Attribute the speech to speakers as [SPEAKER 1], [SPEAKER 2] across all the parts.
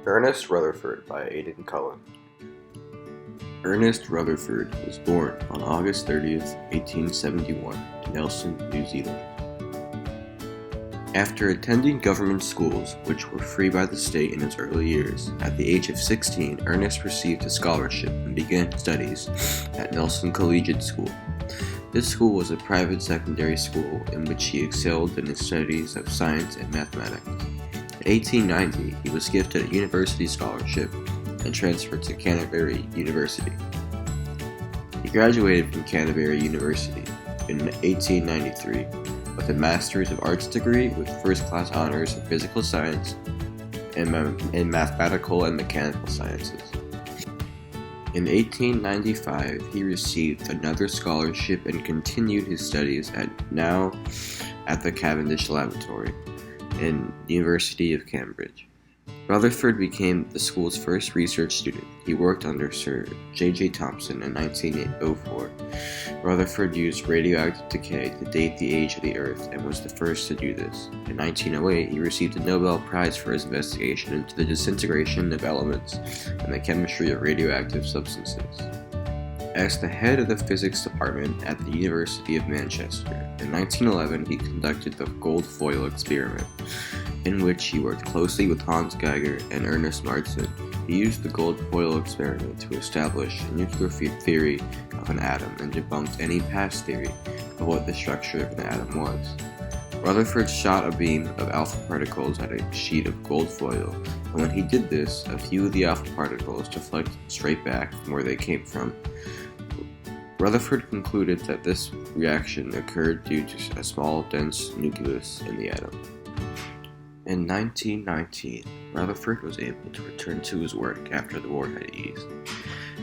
[SPEAKER 1] Earnest Rutherford by Aidan Cullen. Earnest Rutherford was born on August 30th, 1871, in Nelson, New Zealand. After attending government schools, which were free by the state in his early years, at the age of 16, Ernest received a scholarship and began studies at Nelson Collegiate School. This school was a private secondary school in which he excelled in his studies of science and mathematics. In 1890, he was gifted a university scholarship and transferred to Canterbury University. He graduated from Canterbury University in 1893 with a Master's of Arts degree with first-class honors in physical science and in mathematical and mechanical sciences. In 1895, he received another scholarship and continued his studies at the Cavendish Laboratory in the University of Cambridge. Rutherford became the school's first research student. He worked under Sir J.J. Thomson in 1904. Rutherford used radioactive decay to date the age of the Earth and was the first to do this. In 1908, he received a Nobel Prize for his investigation into the disintegration of elements and the chemistry of radioactive substances. As the head of the physics department at the University of Manchester, in 1911 he conducted the gold foil experiment, in which he worked closely with Hans Geiger and Ernest Martin. He used the gold foil experiment to establish a nuclear theory of an atom and debunked any past theory of what the structure of an atom was. Rutherford shot a beam of alpha particles at a sheet of gold foil, and when he did this, a few of the alpha particles deflected straight back from where they came from. Rutherford concluded that this reaction occurred due to a small, dense nucleus in the atom. In 1919, Rutherford was able to return to his work after the war had eased.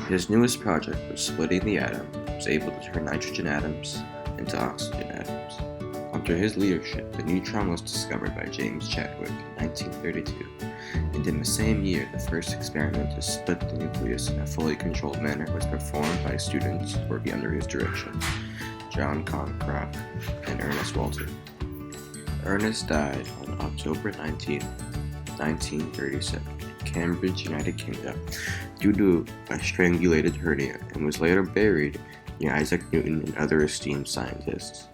[SPEAKER 1] His newest project was splitting the atom. He was able to turn nitrogen atoms into oxygen atoms. Under his leadership, the neutron was discovered by James Chadwick in 1932, and in the same year, the first experiment to split the nucleus in a fully controlled manner was performed by students working under his direction, John Crock and Ernest Walter. Ernest died on October 19, 1937, in Cambridge, United Kingdom, due to a strangulated hernia, and was later buried near Isaac Newton and other esteemed scientists.